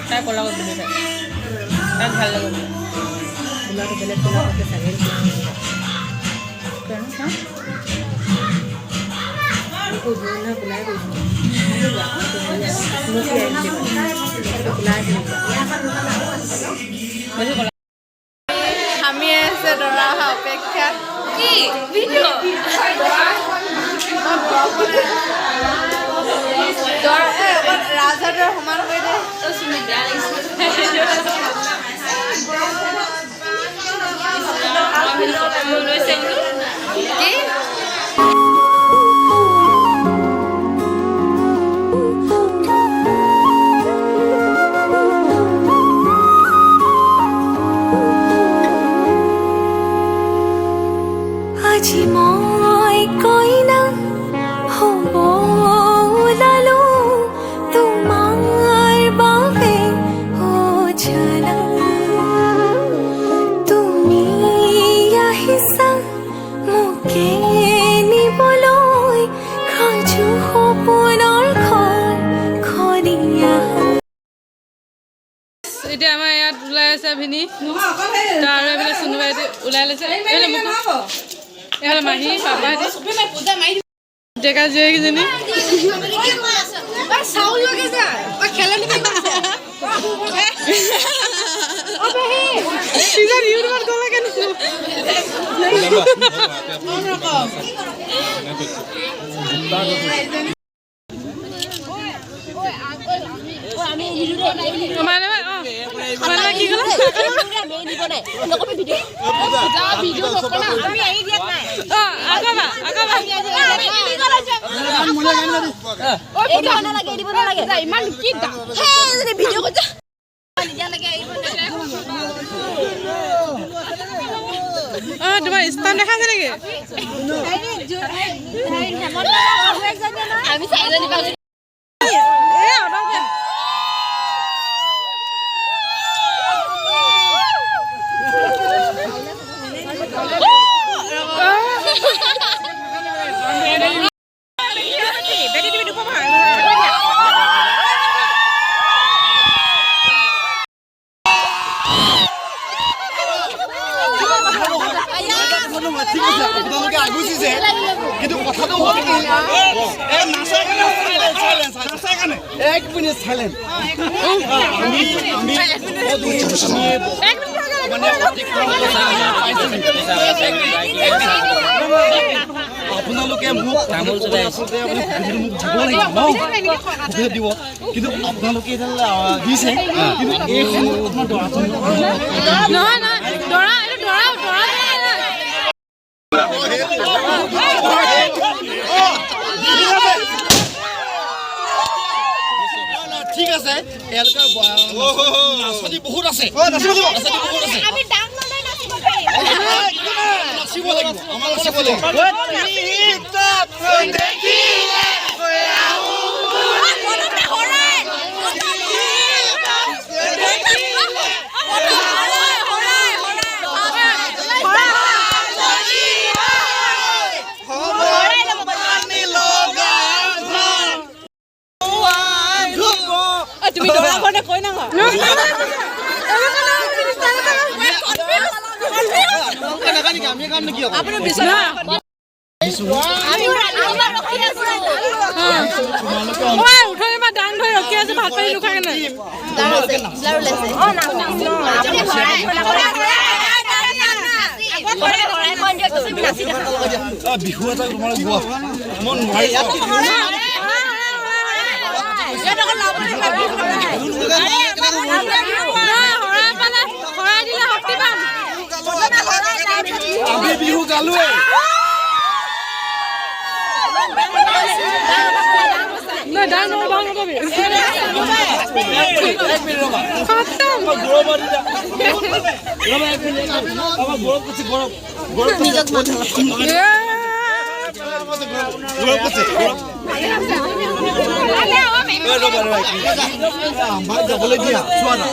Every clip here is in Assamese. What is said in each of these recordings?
তাই কলা কৰি দিলে তাক ভাল লাগে ফুলাটো বেলেগ ফুলা আছে চাগে আমি আছে দৰা অহা অপেক্ষা কি ভিডিঅ ৰাজহাতৰ সমান কৰি দে কি আজি মই কইনা হ'ব ওলালো তোমাৰ বাবে অজানা তুমি আহিছা মোকে নিবলৈ সাজু সপোনৰ খনিয়া এতিয়া আমাৰ ইয়াত ওলাই আছে ভিনি তাৰ এইবিলাক চুনুবাই ওলাই লৈছে মাহী পাপা ডেকা জীয়েকজনী কি তোমাৰ স্থান দেখাইছে নেকি কিন্তু কথাটো হ'ল কি এই নাচাৰ কাৰণে এক মিনিট চাইলেণ্ট আপোনালোকে মোক তামোল চলাই আচলতে আপুনি মোক দিব লাগিব ন দিব কিন্তু আপোনালোকে এডাল দিছে কিন্তু এই সময়ত আপোনাৰ দৰা ঠিক আছে এলকা নাচনি বহুত আছে নাচিব লাগিব আমাৰ নাচিব লাগিব তুমি দৰা ঘৰতে কৈ নাঙ আপুনি বিচৰা উঠনি মই দান ধৰি ৰখি আছো ভাত পানী নোখোৱা কেনে বিহু এটা তোমাৰ গোৱা মন নোৱাৰি আমি বিহু গালোৱে আমাৰ যাবলৈ দিয়া চোৱা না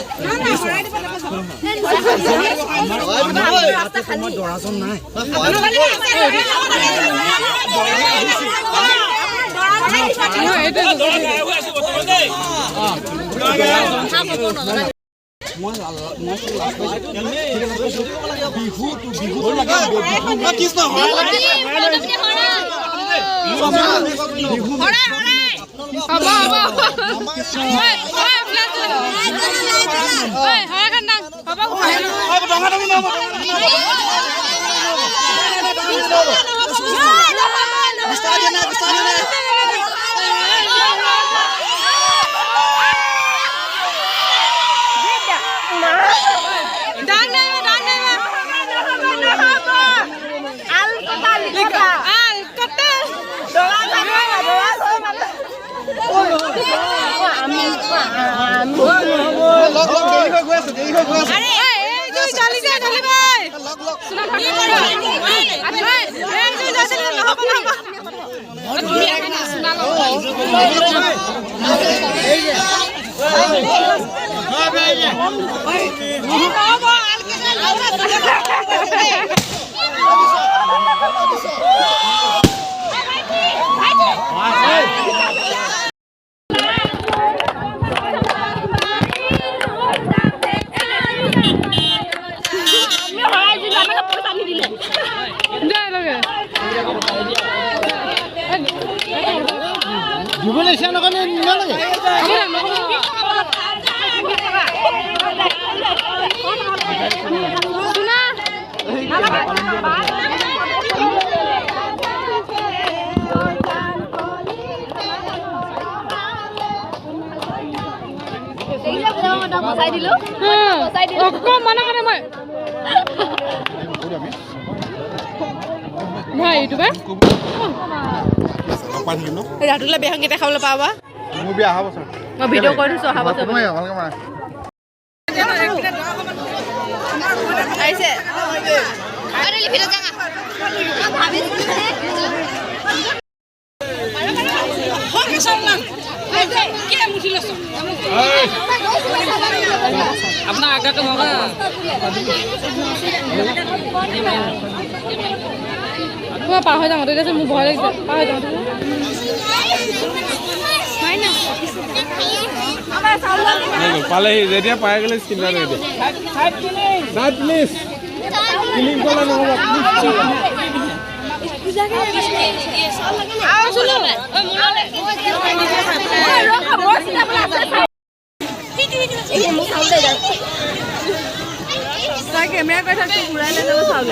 আমাৰ দৰাজন নাই ৰাতুলে বেহং কেতিয়া খাবলৈ পাবা মোৰ বিয়া অহা বছৰ মই ভিডিঅ' কৰি থৈছো অহা বছৰ আহিছে अपना आगा तो होगा মই পাৰ হৈ যাম তেতিয়া মোৰ ভয় লাগিছে পাৰ হৈ যাম পালে যেতিয়া পাই গ'লে চিন্তা নাই নাই প্লিজ ক্লিক কৰা নহ'ব কেমেৰা কৰি থাকো ঘূৰাই লৈ যাব চাউল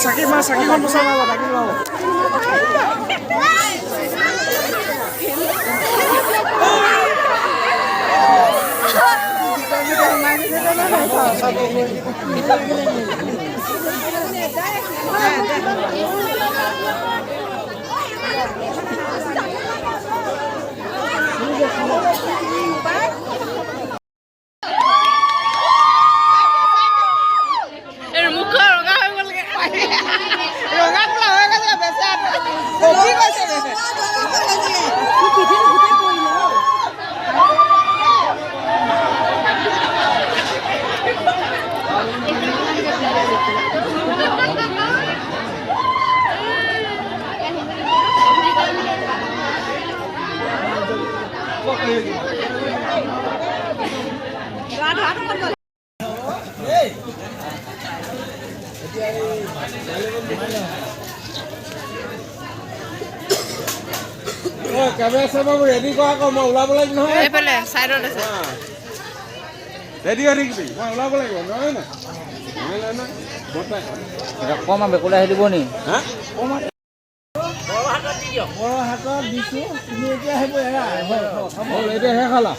Sakit mas, sakit kan besar lah, sakit lah. Camera চেমেৰা ৰেডি কৰা আকৌ মই ওলাব লাগিব নহয় এইফালে চাইডত আছে ৰেডি হৈ থাকিবি মই ওলাব লাগিব নহয় না কম বেকুলাই আহি দিব নি এতিয়া শেষ খালা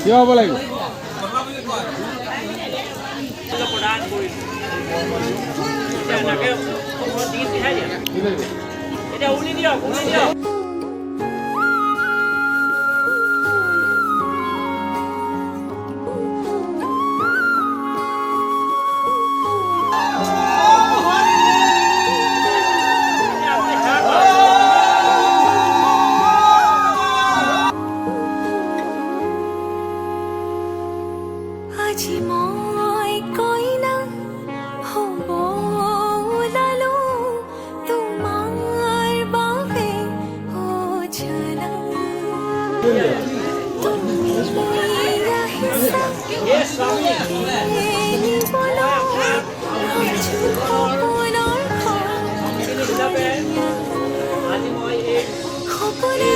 কিয় হ'ব লাগিব আজি মই কইনা হ'ব ওলালো তোমাৰ বাবে ও জানা তুমি আহিছা নিবলৈ আছো সপোনৰ সপোনে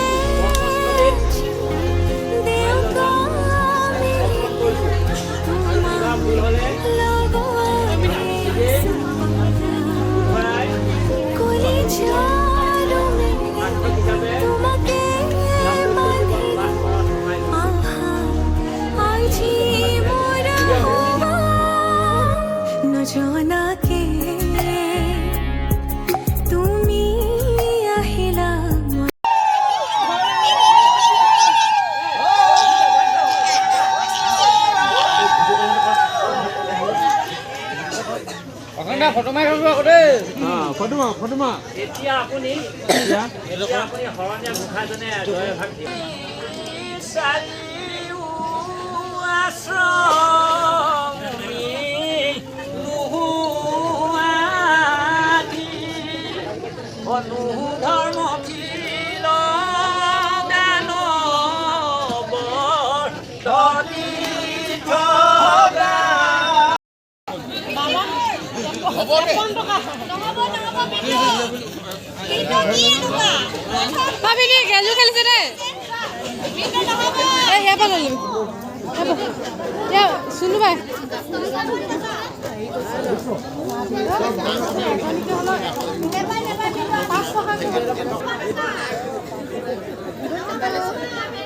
নজনাকে তুমি আহিলা ফটো মাৰি ফটো দেই ফটো মাৰ এতিয়া আপুনি শৰণীয়া গোসাঁইজনে জয় ভাগ দিয়ে ধৰ্ম ভাবিনি গেজু খেলিছে দে এই ইয়াৰ পৰা লৈ ল'বি শুনো বাই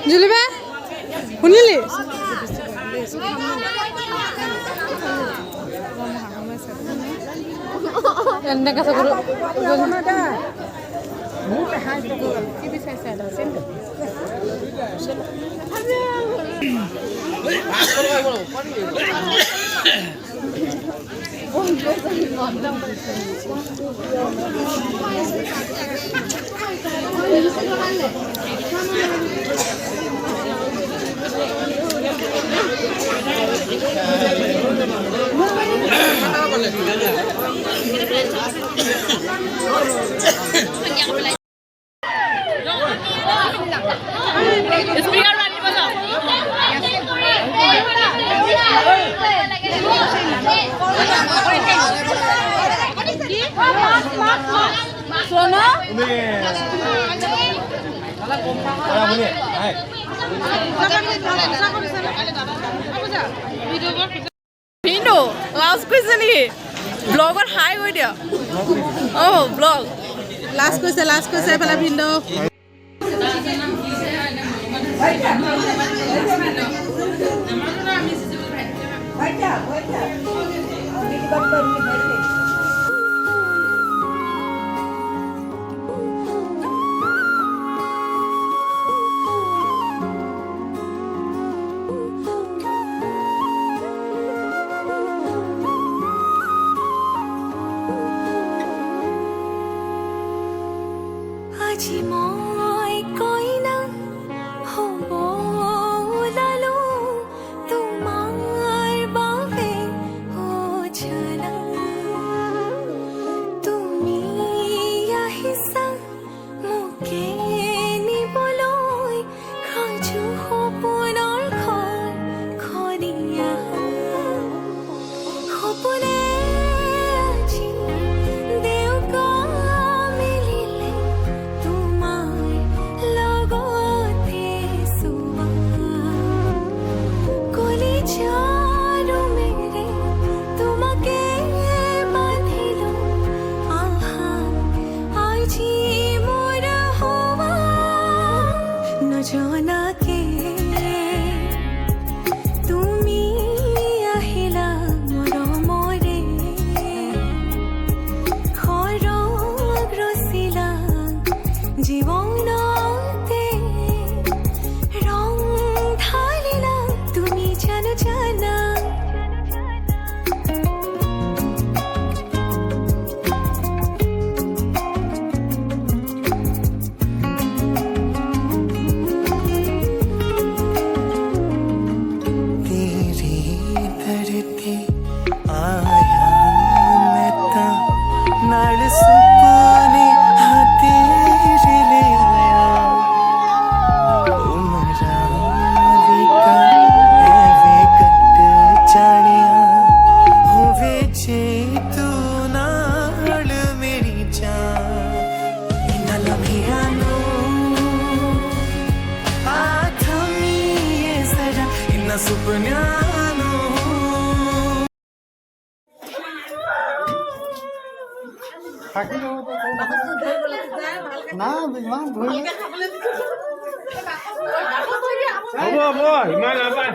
জুলিবা শুনিলি এনেকৈ চাব ভিনো লাষ্ট কৈছে নেকি ব্লগত হাই কৈ দিয় অঁ ব্লগ লাষ্ট কৈছে এইফালে ভিনো আজি মই কইনা হ'ব ওলালো তোমাৰ বাবে ও জানা তুমি আহিছা হ'ব ইমান নাপায়